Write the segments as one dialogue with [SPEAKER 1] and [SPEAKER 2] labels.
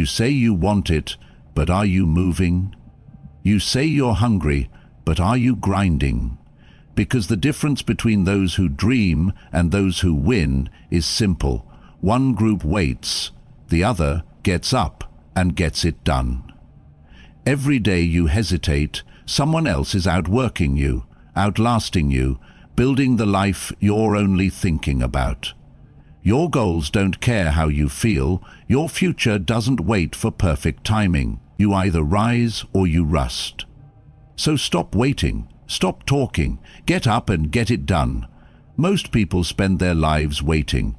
[SPEAKER 1] say you want it, but are you moving? You say you're hungry, but are you grinding? Because the difference between those who dream and those who win is simple. One group waits, the other gets up and gets it done. Every day you hesitate, someone else is outworking you, outlasting you, building the life you're only thinking about. Your goals don't care how you feel. Your future doesn't wait for perfect timing. You either rise or you rust. So stop waiting, stop talking, get up and get it done. Most people spend their lives waiting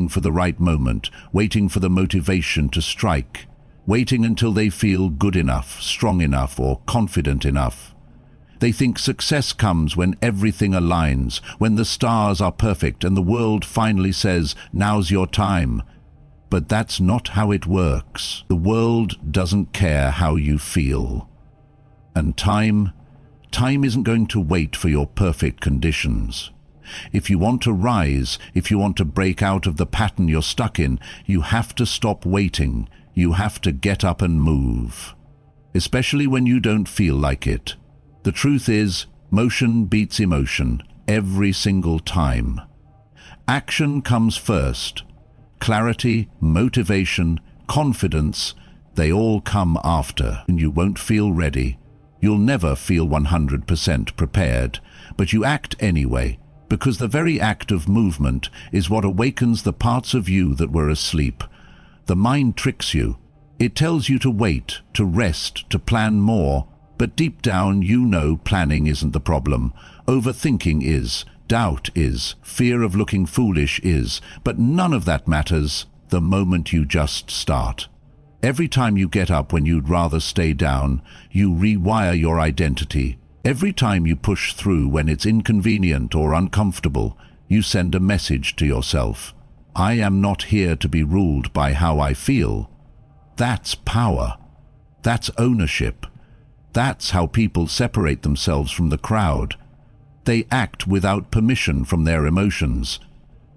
[SPEAKER 1] for the right moment, waiting for the motivation to strike, waiting until they feel good enough, strong enough, or confident enough. They think success comes when everything aligns, when the stars are perfect and the world finally says, "Now's your time." But that's not how it works. The world doesn't care how you feel. And time isn't going to wait for your perfect conditions. If you want to rise, if you want to break out of the pattern you're stuck in, you have to stop waiting. You have to get up and move. Especially when you don't feel like it. The truth is, motion beats emotion every single time. Action comes first. Clarity, motivation, confidence, they all come after, and you won't feel ready. You'll never feel 100% prepared, but you act anyway, because the very act of movement is what awakens the parts of you that were asleep. The mind tricks you. It tells you to wait, to rest, to plan more, but deep down you know planning isn't the problem. Overthinking is, doubt is, fear of looking foolish is, but none of that matters the moment you just start. Every time you get up when you'd rather stay down, you rewire your identity. Every time you push through when it's inconvenient or uncomfortable, you send a message to yourself. I am not here to be ruled by how I feel. That's power. That's ownership. That's how people separate themselves from the crowd. They act without permission from their emotions.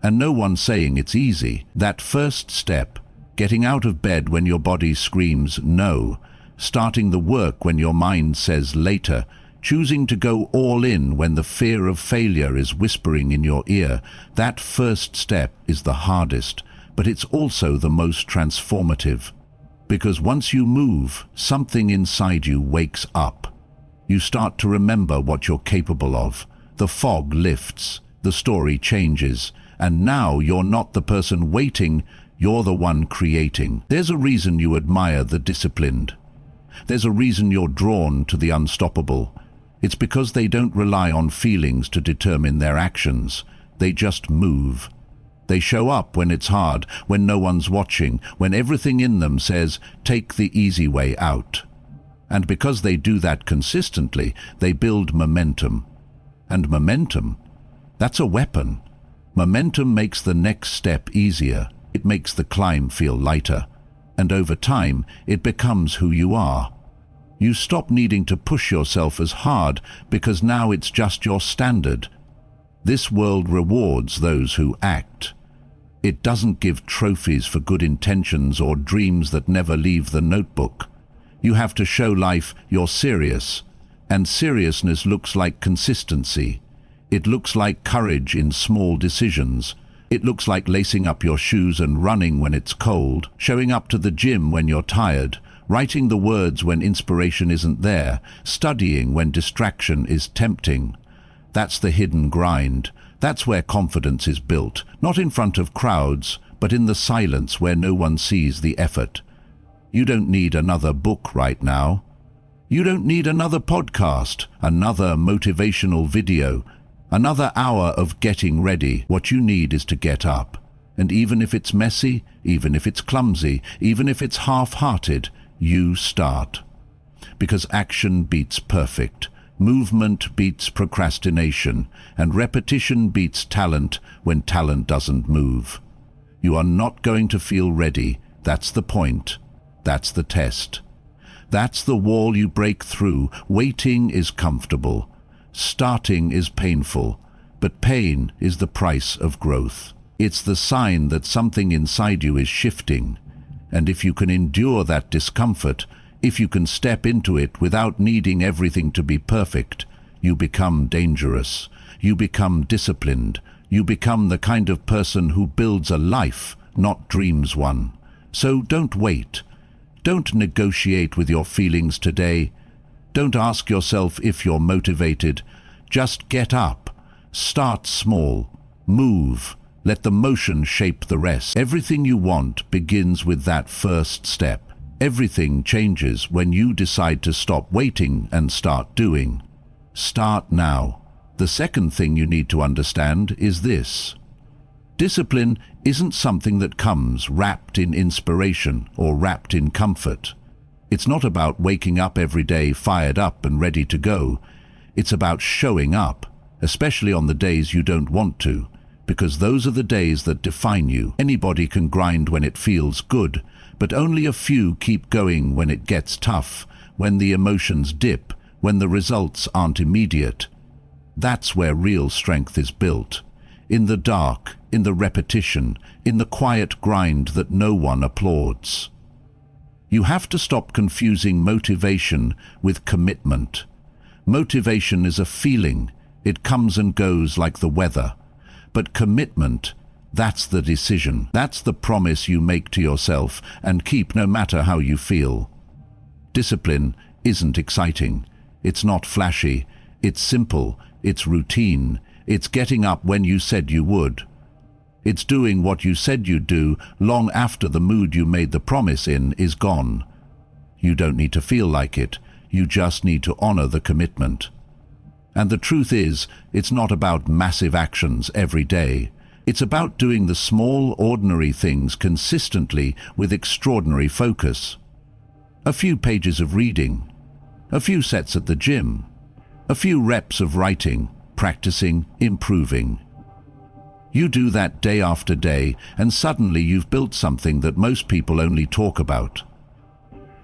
[SPEAKER 1] And no one's saying it's easy. That first step, getting out of bed when your body screams no, starting the work when your mind says later, choosing to go all in when the fear of failure is whispering in your ear, that first step is the hardest, but it's also the most transformative. Because once you move, something inside you wakes up. You start to remember what you're capable of. The fog lifts, the story changes, and now you're not the person waiting, you're the one creating. There's a reason you admire the disciplined. There's a reason you're drawn to the unstoppable. It's because they don't rely on feelings to determine their actions. They just move. They show up when it's hard, when no one's watching, when everything in them says, take the easy way out. And because they do that consistently, they build momentum. And momentum, that's a weapon. Momentum makes the next step easier. It makes the climb feel lighter. And over time, it becomes who you are. You stop needing to push yourself as hard because now it's just your standard. This world rewards those who act. It doesn't give trophies for good intentions or dreams that never leave the notebook. You have to show life you're serious. And seriousness looks like consistency. It looks like courage in small decisions. It looks like lacing up your shoes and running when it's cold, showing up to the gym when you're tired, writing the words when inspiration isn't there, studying when distraction is tempting. That's the hidden grind. That's where confidence is built, not in front of crowds, but in the silence where no one sees the effort. You don't need another book right now. You don't need another podcast, another motivational video, another hour of getting ready. What you need is to get up. And even if it's messy, even if it's clumsy, even if it's half-hearted, you start. Because action beats perfect. Movement beats procrastination, and repetition beats talent when talent doesn't move. You are not going to feel ready. That's the point. That's the test. That's the wall you break through. Waiting is comfortable. Starting is painful, but pain is the price of growth. It's the sign that something inside you is shifting. And if you can endure that discomfort, if you can step into it without needing everything to be perfect, you become dangerous. You become disciplined. You become the kind of person who builds a life, not dreams one. So don't wait. Don't negotiate with your feelings today. Don't ask yourself if you're motivated. Just get up. Start small. Move. Let the motion shape the rest. Everything you want begins with that first step. Everything changes when you decide to stop waiting and start doing. Start now. The second thing you need to understand is this. Discipline isn't something that comes wrapped in inspiration or wrapped in comfort. It's not about waking up every day fired up and ready to go. It's about showing up, especially on the days you don't want to, because those are the days that define you. Anybody can grind when it feels good, but only a few keep going when it gets tough, when the emotions dip, when the results aren't immediate. That's where real strength is built. In the dark, in the repetition, in the quiet grind that no one applauds. You have to stop confusing motivation with commitment. Motivation is a feeling. It comes and goes like the weather. But commitment, that's the decision. That's the promise you make to yourself and keep no matter how you feel. Discipline isn't exciting. It's not flashy. It's simple. It's routine. It's getting up when you said you would. It's doing what you said you'd do long after the mood you made the promise in is gone. You don't need to feel like it. You just need to honor the commitment. And the truth is, it's not about massive actions every day. It's about doing the small, ordinary things consistently with extraordinary focus. A few pages of reading. A few sets at the gym. A few reps of writing, practicing, improving. You do that day after day, and suddenly you've built something that most people only talk about.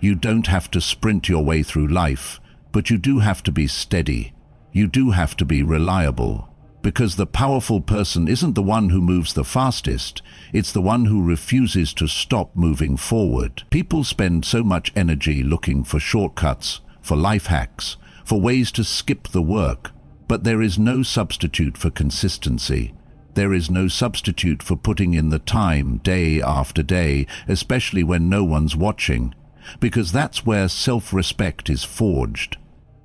[SPEAKER 1] You don't have to sprint your way through life, but you do have to be steady. You do have to be reliable. Because the powerful person isn't the one who moves the fastest, it's the one who refuses to stop moving forward. People spend so much energy looking for shortcuts, for life hacks, for ways to skip the work, but there is no substitute for consistency. There is no substitute for putting in the time day after day, especially when no one's watching, because that's where self-respect is forged.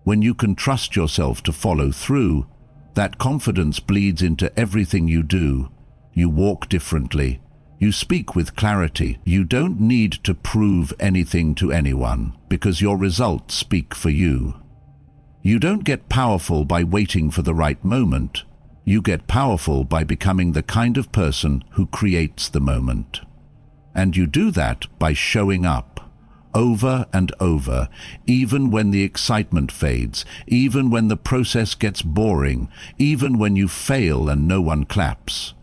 [SPEAKER 1] When you can trust yourself to follow through, that confidence bleeds into everything you do. You walk differently. You speak with clarity. You don't need to prove anything to anyone, because your results speak for you. You don't get powerful by waiting for the right moment. You get powerful by becoming the kind of person who creates the moment. And you do that by showing up, over and over, even when the excitement fades, even when the process gets boring, even when you fail and no one claps.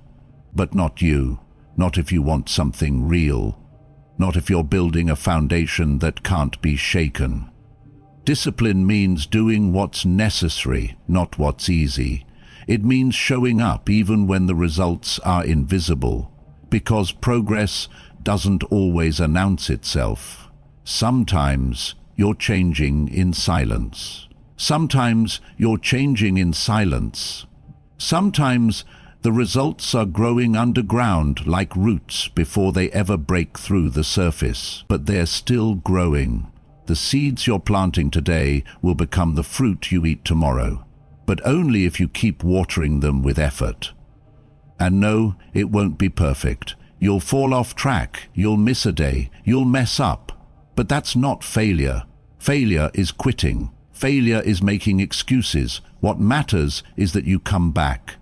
[SPEAKER 1] But not you, not if you want something real, not if you're building a foundation that can't be shaken. Discipline means doing what's necessary, not what's easy. It means showing up even when the results are invisible, because progress doesn't always announce itself. Sometimes you're changing in silence. Sometimes you're changing in silence. Sometimes the results are growing underground like roots before they ever break through the surface, but they're still growing. The seeds you're planting today will become the fruit you eat tomorrow, but only if you keep watering them with effort. And no, it won't be perfect. You'll fall off track, you'll miss a day, you'll mess up. But that's not failure. Failure is quitting. Failure is making excuses. What matters is that you come back,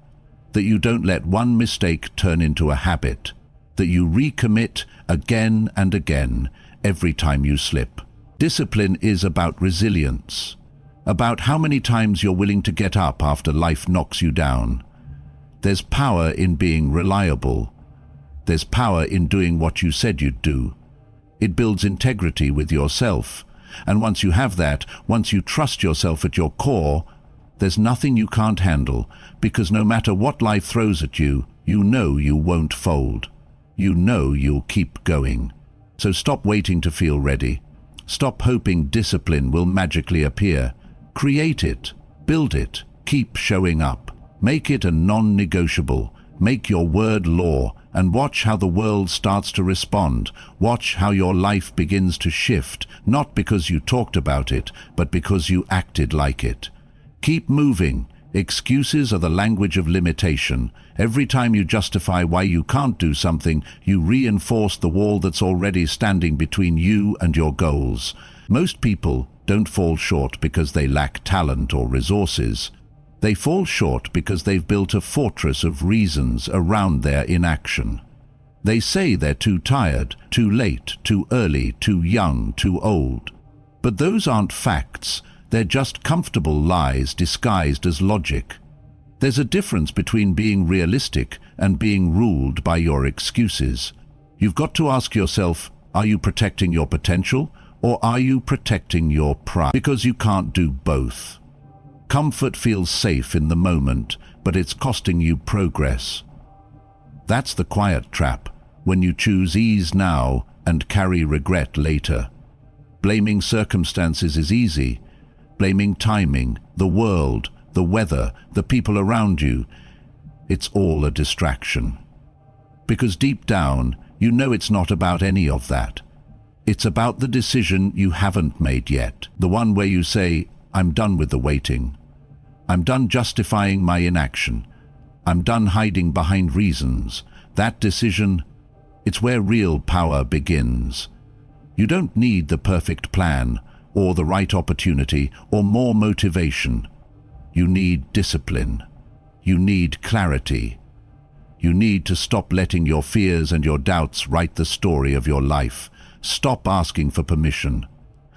[SPEAKER 1] that you don't let one mistake turn into a habit, that you recommit again and again every time you slip. Discipline is about resilience, about how many times you're willing to get up after life knocks you down. There's power in being reliable. There's power in doing what you said you'd do. It builds integrity with yourself. And once you have that, once you trust yourself at your core, there's nothing you can't handle, because no matter what life throws at you, you know you won't fold. You know you'll keep going. So stop waiting to feel ready. Stop hoping discipline will magically appear. Create it, build it, keep showing up. Make it a non-negotiable. Make your word law, and watch how the world starts to respond. Watch how your life begins to shift, not because you talked about it, but because you acted like it. Keep moving. Excuses are the language of limitation. Every time you justify why you can't do something, you reinforce the wall that's already standing between you and your goals. Most people don't fall short because they lack talent or resources. They fall short because they've built a fortress of reasons around their inaction. They say they're too tired, too late, too early, too young, too old. But those aren't facts. They're just comfortable lies disguised as logic. There's a difference between being realistic and being ruled by your excuses. You've got to ask yourself, are you protecting your potential or are you protecting your pride? Because you can't do both. Comfort feels safe in the moment, but it's costing you progress. That's the quiet trap, when you choose ease now and carry regret later. Blaming circumstances is easy. Blaming timing, the world, the weather, the people around you, it's all a distraction. Because deep down, you know it's not about any of that. It's about the decision you haven't made yet, the one where you say, I'm done with the waiting. I'm done justifying my inaction. I'm done hiding behind reasons. That decision, it's where real power begins. You don't need the perfect plan, or the right opportunity, or more motivation. You need discipline. You need clarity. You need to stop letting your fears and your doubts write the story of your life. Stop asking for permission.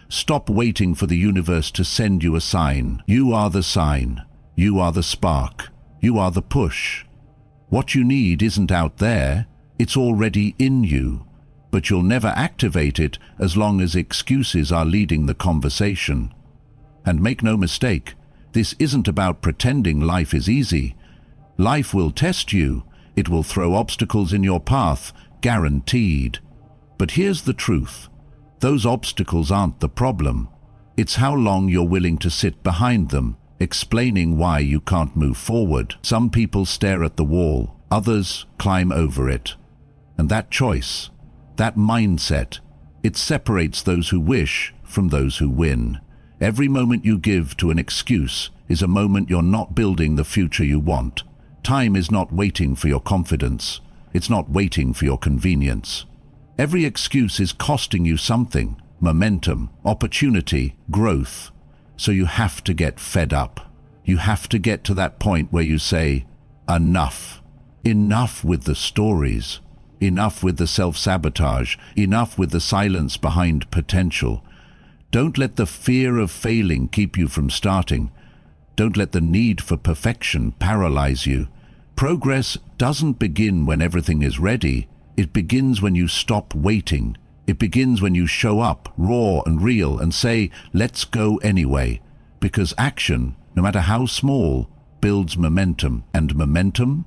[SPEAKER 1] Stop waiting for the universe to send you a sign. You are the sign. You are the spark. You are the push. What you need isn't out there. It's already in you. But you'll never activate it as long as excuses are leading the conversation. And make no mistake, this isn't about pretending life is easy. Life will test you. It will throw obstacles in your path, guaranteed. But here's the truth. Those obstacles aren't the problem. It's how long you're willing to sit behind them, explaining why you can't move forward. Some people stare at the wall, others climb over it. And that choice, that mindset, it separates those who wish from those who win. Every moment you give to an excuse is a moment you're not building the future you want. Time is not waiting for your confidence. It's not waiting for your convenience. Every excuse is costing you something: momentum, opportunity, growth. So you have to get fed up. You have to get to that point where you say, enough. Enough with the stories. Enough with the self-sabotage. Enough with the silence behind potential. Don't let the fear of failing keep you from starting. Don't let the need for perfection paralyze you. Progress doesn't begin when everything is ready. It begins when you stop waiting. It begins when you show up, raw and real, and say, let's go anyway. Because action, no matter how small, builds momentum. And momentum?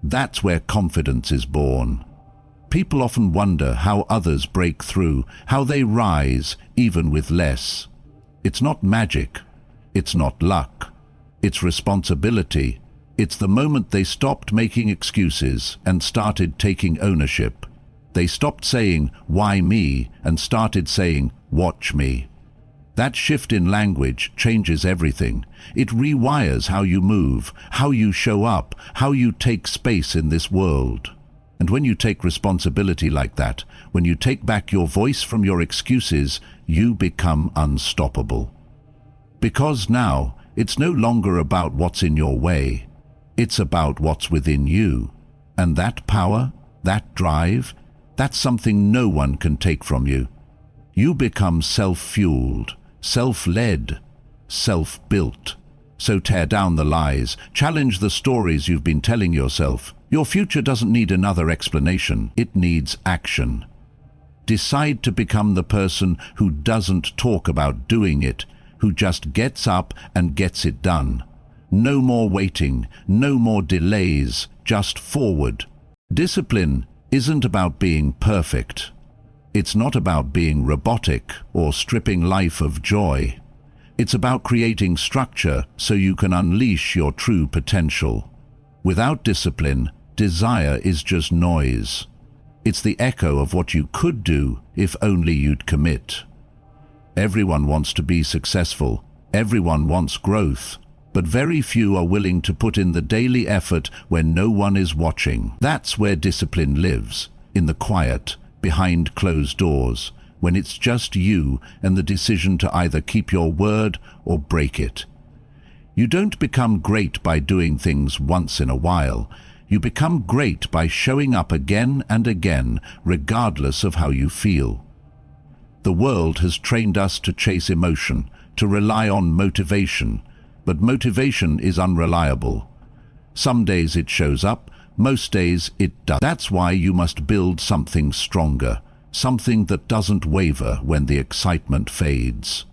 [SPEAKER 1] That's where confidence is born. People often wonder how others break through, how they rise, even with less. It's not magic. It's not luck. It's responsibility. It's the moment they stopped making excuses and started taking ownership. They stopped saying, why me, and started saying, watch me. That shift in language changes everything. It rewires how you move, how you show up, how you take space in this world. And when you take responsibility like that, when you take back your voice from your excuses, you become unstoppable. Because now, it's no longer about what's in your way. It's about what's within you. And that power, that drive, that's something no one can take from you. You become self-fueled, self-led, self-built. So tear down the lies, challenge the stories you've been telling yourself. Your future doesn't need another explanation, it needs action. Decide to become the person who doesn't talk about doing it, who just gets up and gets it done. No more waiting, no more delays, just forward. Discipline isn't about being perfect. It's not about being robotic or stripping life of joy. It's about creating structure so you can unleash your true potential. Without discipline, desire is just noise. It's the echo of what you could do if only you'd commit. Everyone wants to be successful. Everyone wants growth. But very few are willing to put in the daily effort when no one is watching. That's where discipline lives, in the quiet, behind closed doors, when it's just you and the decision to either keep your word or break it. You don't become great by doing things once in a while. You become great by showing up again and again, regardless of how you feel. The world has trained us to chase emotion, to rely on motivation, but motivation is unreliable. Some days it shows up, most days it doesn't. That's why you must build something stronger, something that doesn't waver when the excitement fades.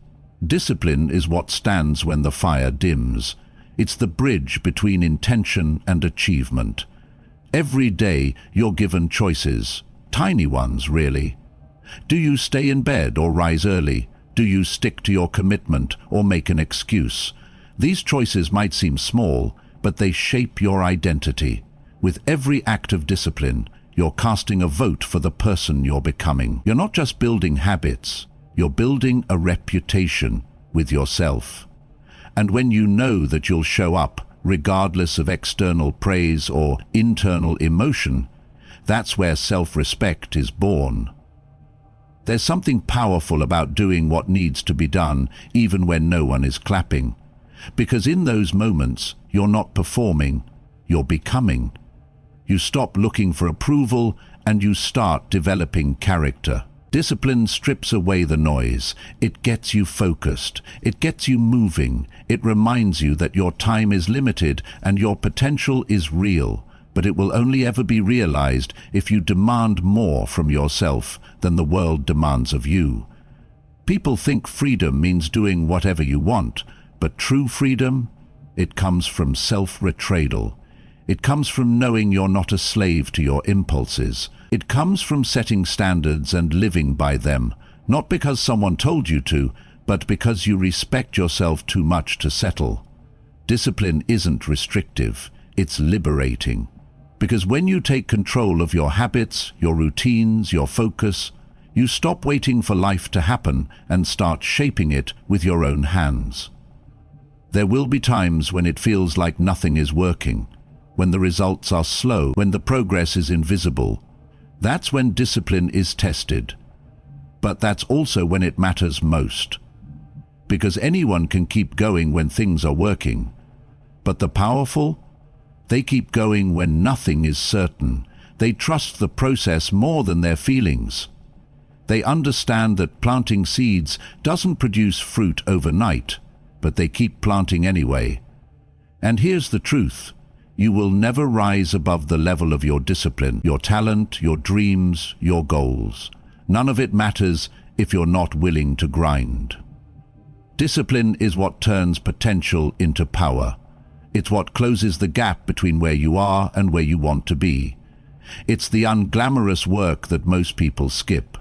[SPEAKER 1] Discipline is what stands when the fire dims. It's the bridge between intention and achievement. Every day you're given choices, tiny ones really. Do you stay in bed or rise early? Do you stick to your commitment or make an excuse? These choices might seem small, but they shape your identity. With every act of discipline, you're casting a vote for the person you're becoming. You're not just building habits, you're building a reputation with yourself. And when you know that you'll show up, regardless of external praise or internal emotion, that's where self-respect is born. There's something powerful about doing what needs to be done, even when no one is clapping. Because in those moments, you're not performing, you're becoming. You stop looking for approval and you start developing character. Discipline strips away the noise. It gets you focused. It gets you moving. It reminds you that your time is limited and your potential is real. But it will only ever be realized if you demand more from yourself than the world demands of you. People think freedom means doing whatever you want, but true freedom, it comes from self-betrayal. It comes from knowing you're not a slave to your impulses. It comes from setting standards and living by them, not because someone told you to, but because you respect yourself too much to settle. Discipline isn't restrictive, it's liberating. Because when you take control of your habits, your routines, your focus, you stop waiting for life to happen and start shaping it with your own hands. There will be times when it feels like nothing is working, when the results are slow, when the progress is invisible. That's when discipline is tested. But that's also when it matters most. Because anyone can keep going when things are working. But the powerful, they keep going when nothing is certain. They trust the process more than their feelings. They understand that planting seeds doesn't produce fruit overnight, but they keep planting anyway. And here's the truth. You will never rise above the level of your discipline, your talent, your dreams, your goals. None of it matters if you're not willing to grind. Discipline is what turns potential into power. It's what closes the gap between where you are and where you want to be. It's the unglamorous work that most people skip.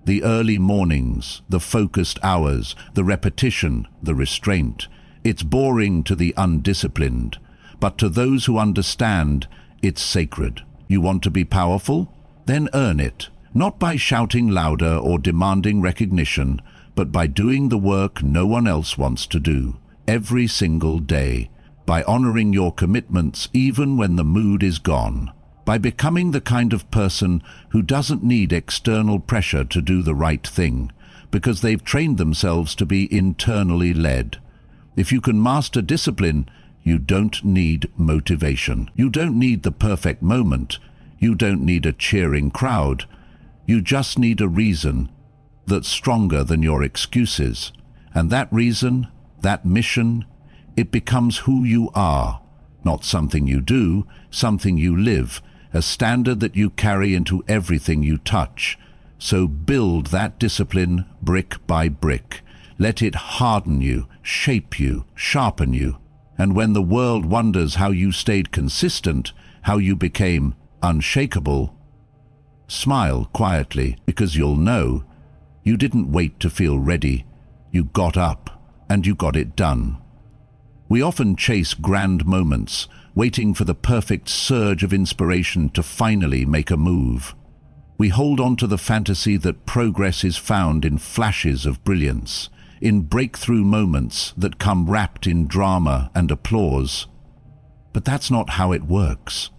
[SPEAKER 1] The early mornings, the focused hours, the repetition, the restraint. It's boring to the undisciplined. But to those who understand, it's sacred. You want to be powerful? Then earn it. Not by shouting louder or demanding recognition, but by doing the work no one else wants to do, every single day. By honoring your commitments even when the mood is gone. By becoming the kind of person who doesn't need external pressure to do the right thing, because they've trained themselves to be internally led. If you can master discipline, you don't need motivation. You don't need the perfect moment. You don't need a cheering crowd. You just need a reason that's stronger than your excuses. And that reason, that mission, it becomes who you are, not something you do, something you live, a standard that you carry into everything you touch. So build that discipline brick by brick. Let it harden you, shape you, sharpen you. And when the world wonders how you stayed consistent, how you became unshakable, Smile quietly, because you'll know you didn't wait to feel ready. You got up and you got it done. We often chase grand moments, waiting for the perfect surge of inspiration to finally make a move. We hold on to the fantasy that progress is found in flashes of brilliance, in breakthrough moments that come wrapped in drama and applause. But that's not how it works.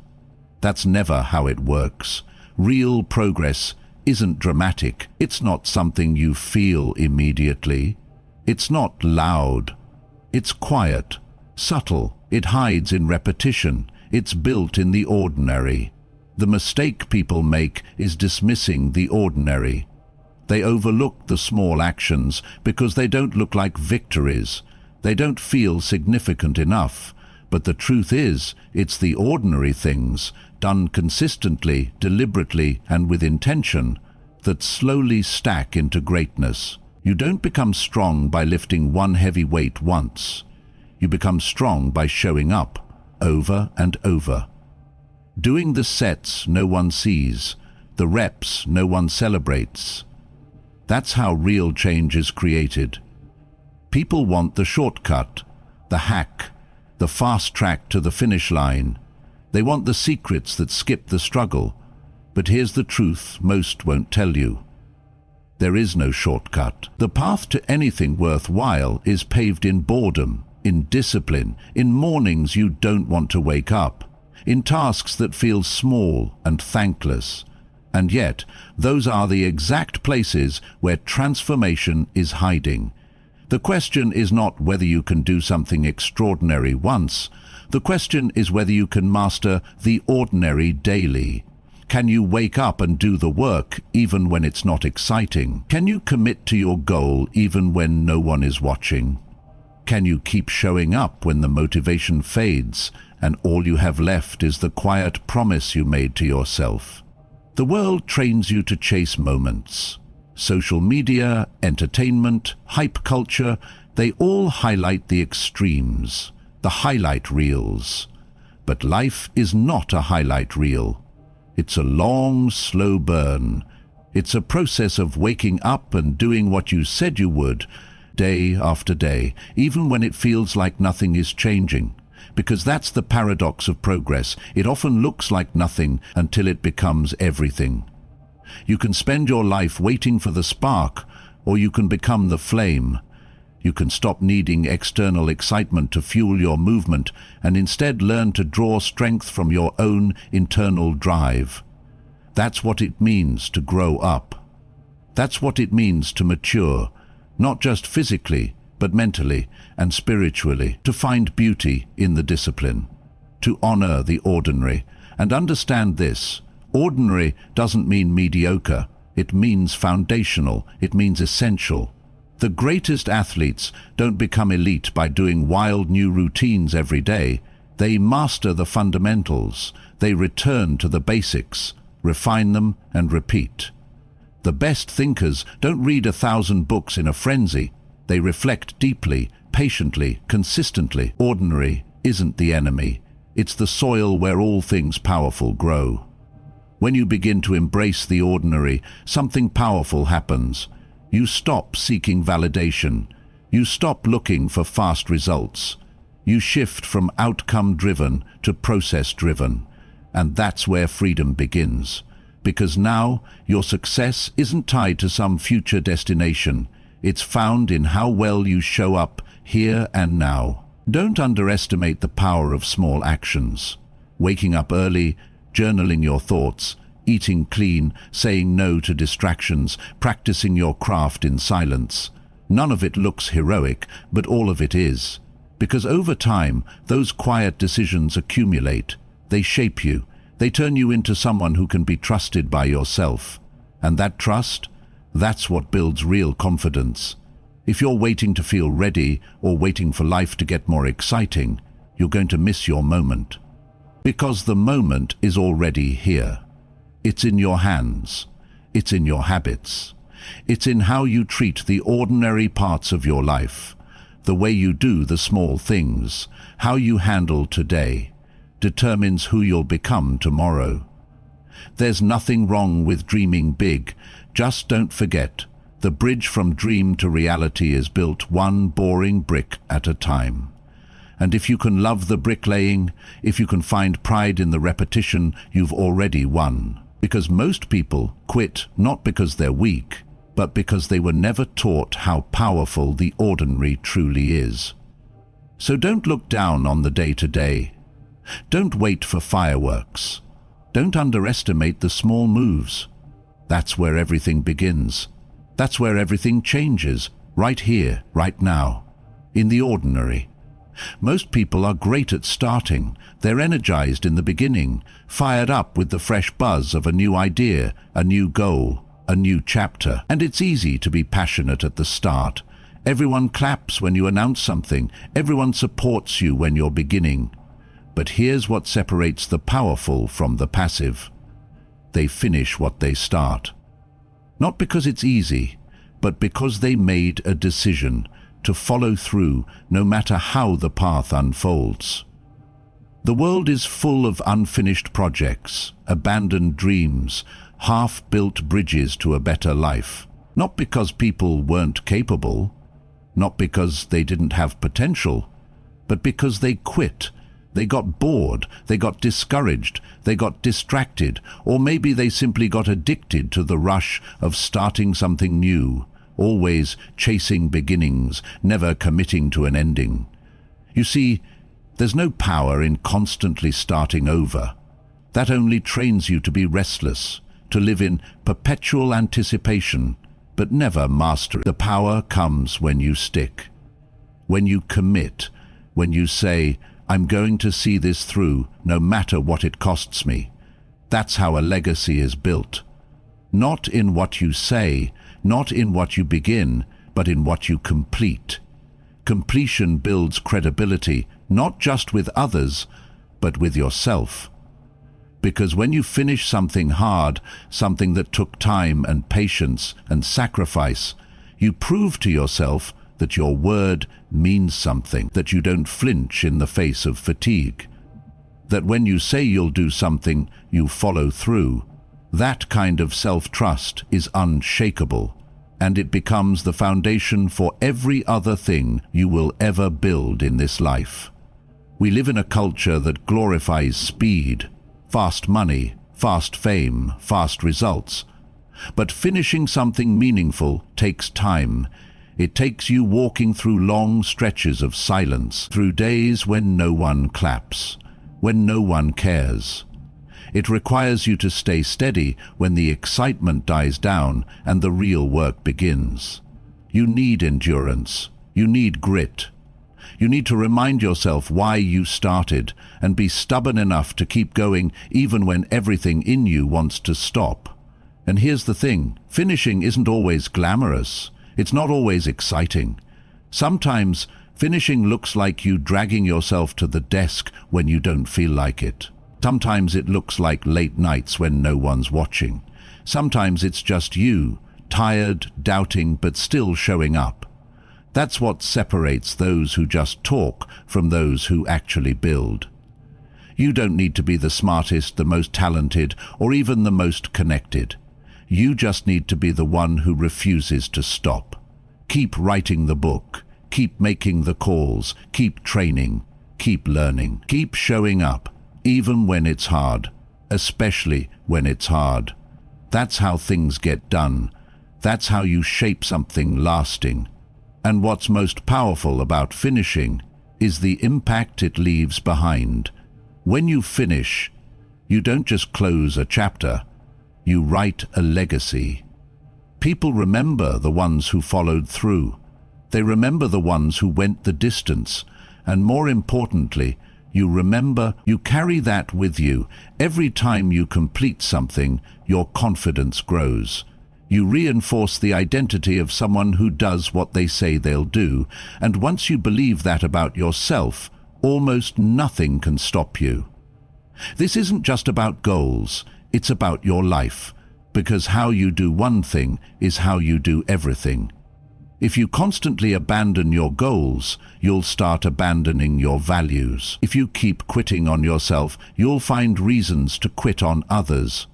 [SPEAKER 1] That's never how it works. Real progress isn't dramatic. It's not something you feel immediately. It's not loud. It's quiet, subtle. It hides in repetition. It's built in the ordinary. The mistake people make is dismissing the ordinary. They overlook the small actions because they don't look like victories. They don't feel significant enough. But the truth is, it's the ordinary things, done consistently, deliberately, and with intention, that slowly stack into greatness. You don't become strong by lifting one heavy weight once. You become strong by showing up, over and over. Doing the sets no one sees, the reps no one celebrates. That's how real change is created. People want the shortcut, the hack, the fast track to the finish line. They want the secrets that skip the struggle. But here's the truth most won't tell you. There is no shortcut. The path to anything worthwhile is paved in boredom, in discipline, in mornings you don't want to wake up, in tasks that feel small and thankless. And yet, those are the exact places where transformation is hiding. The question is not whether you can do something extraordinary once. The question is whether you can master the ordinary daily. Can you wake up and do the work even when it's not exciting? Can you commit to your goal even when no one is watching? Can you keep showing up when the motivation fades and all you have left is the quiet promise you made to yourself? The world trains you to chase moments. Social media, entertainment, hype culture, they all highlight the extremes, the highlight reels. But life is not a highlight reel. It's a long, slow burn. It's a process of waking up and doing what you said you would, day after day, even when it feels like nothing is changing. Because that's the paradox of progress. It often looks like nothing until it becomes everything. You can spend your life waiting for the spark, or you can become the flame. You can stop needing external excitement to fuel your movement and instead learn to draw strength from your own internal drive. That's what it means to grow up. That's what it means to mature, not just physically, but mentally and spiritually, to find beauty in the discipline, to honor the ordinary, and understand this. Ordinary doesn't mean mediocre. It means foundational. It means essential. The greatest athletes don't become elite by doing wild new routines every day. They master the fundamentals. They return to the basics, refine them, and repeat. The best thinkers don't read 1,000 books in a frenzy. They reflect deeply, patiently, consistently. Ordinary isn't the enemy. It's the soil where all things powerful grow. When you begin to embrace the ordinary, something powerful happens. You stop seeking validation. You stop looking for fast results. You shift from outcome-driven to process-driven. And that's where freedom begins. Because now, your success isn't tied to some future destination. It's found in how well you show up here and now. Don't underestimate the power of small actions. Waking up early, journaling your thoughts, eating clean, saying no to distractions, practicing your craft in silence. None of it looks heroic, but all of it is. Because over time, those quiet decisions accumulate. They shape you. They turn you into someone who can be trusted by yourself. And that trust, that's what builds real confidence. If you're waiting to feel ready or waiting for life to get more exciting, you're going to miss your moment. Because the moment is already here. It's in your hands. It's in your habits. It's in how you treat the ordinary parts of your life. The way you do the small things, how you handle today, determines who you'll become tomorrow. There's nothing wrong with dreaming big. Just don't forget, the bridge from dream to reality is built one boring brick at a time. And if you can love the bricklaying, if you can find pride in the repetition, you've already won. Because most people quit not because they're weak, but because they were never taught how powerful the ordinary truly is. So don't look down on the day-to-day. Don't wait for fireworks. Don't underestimate the small moves. That's where everything begins. That's where everything changes, right here, right now, in the ordinary. Most people are great at starting. They're energized in the beginning, fired up with the fresh buzz of a new idea, a new goal, a new chapter. And it's easy to be passionate at the start. Everyone claps when you announce something. Everyone supports you when you're beginning. But here's what separates the powerful from the passive. They finish what they start. Not because it's easy, but because they made a decision to follow through no matter how the path unfolds. The world is full of unfinished projects, abandoned dreams, half-built bridges to a better life. Not because people weren't capable, not because they didn't have potential, but because they quit. They got bored, they got discouraged, they got distracted, or maybe they simply got addicted to the rush of starting something new, always chasing beginnings, never committing to an ending. You see, there's no power in constantly starting over. That only trains you to be restless, to live in perpetual anticipation, but never master it. The power comes when you stick, when you commit, when you say, I'm going to see this through, no matter what it costs me. That's how a legacy is built. Not in what you say, not in what you begin, but in what you complete. Completion builds credibility, not just with others, but with yourself. Because when you finish something hard, something that took time and patience and sacrifice, you prove to yourself that your word means something, that you don't flinch in the face of fatigue, that when you say you'll do something, you follow through. That kind of self-trust is unshakable, and it becomes the foundation for every other thing you will ever build in this life. We live in a culture that glorifies speed, fast money, fast fame, fast results. But finishing something meaningful takes time. It takes you walking through long stretches of silence, through days when no one claps, when no one cares. It requires you to stay steady when the excitement dies down and the real work begins. You need endurance. You need grit. You need to remind yourself why you started and be stubborn enough to keep going even when everything in you wants to stop. And here's the thing, finishing isn't always glamorous. It's not always exciting. Sometimes finishing looks like you dragging yourself to the desk when you don't feel like it. Sometimes it looks like late nights when no one's watching. Sometimes it's just you, tired, doubting, but still showing up. That's what separates those who just talk from those who actually build. You don't need to be the smartest, the most talented, or even the most connected. You just need to be the one who refuses to stop. Keep writing the book. Keep making the calls. Keep training. Keep learning. Keep showing up, even when it's hard, especially when it's hard. That's how things get done. That's how you shape something lasting. And what's most powerful about finishing is the impact it leaves behind. When you finish, you don't just close a chapter, you write a legacy. People remember the ones who followed through. They remember the ones who went the distance. And more importantly, you carry that with you. Every time you complete something, your confidence grows. You reinforce the identity of someone who does what they say they'll do. And once you believe that about yourself, almost nothing can stop you. This isn't just about goals, it's about your life. Because how you do one thing is how you do everything. If you constantly abandon your goals, you'll start abandoning your values. If you keep quitting on yourself, you'll find reasons to quit on others.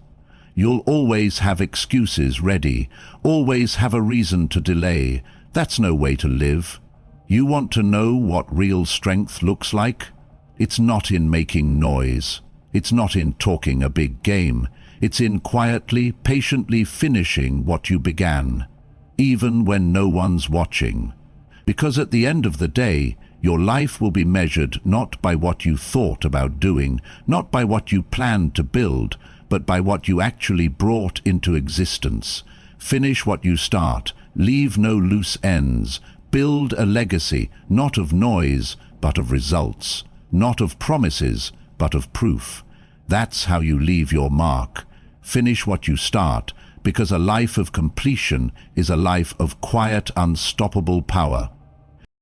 [SPEAKER 1] You'll always have excuses ready, always have a reason to delay. That's no way to live. You want to know what real strength looks like? It's not in making noise. It's not in talking a big game. It's in quietly, patiently finishing what you began, even when no one's watching. Because at the end of the day, your life will be measured not by what you thought about doing, not by what you planned to build, but by what you actually brought into existence. Finish what you start, leave no loose ends, build a legacy, not of noise, but of results, not of promises, but of proof. That's how you leave your mark. Finish what you start, because a life of completion is a life of quiet, unstoppable power.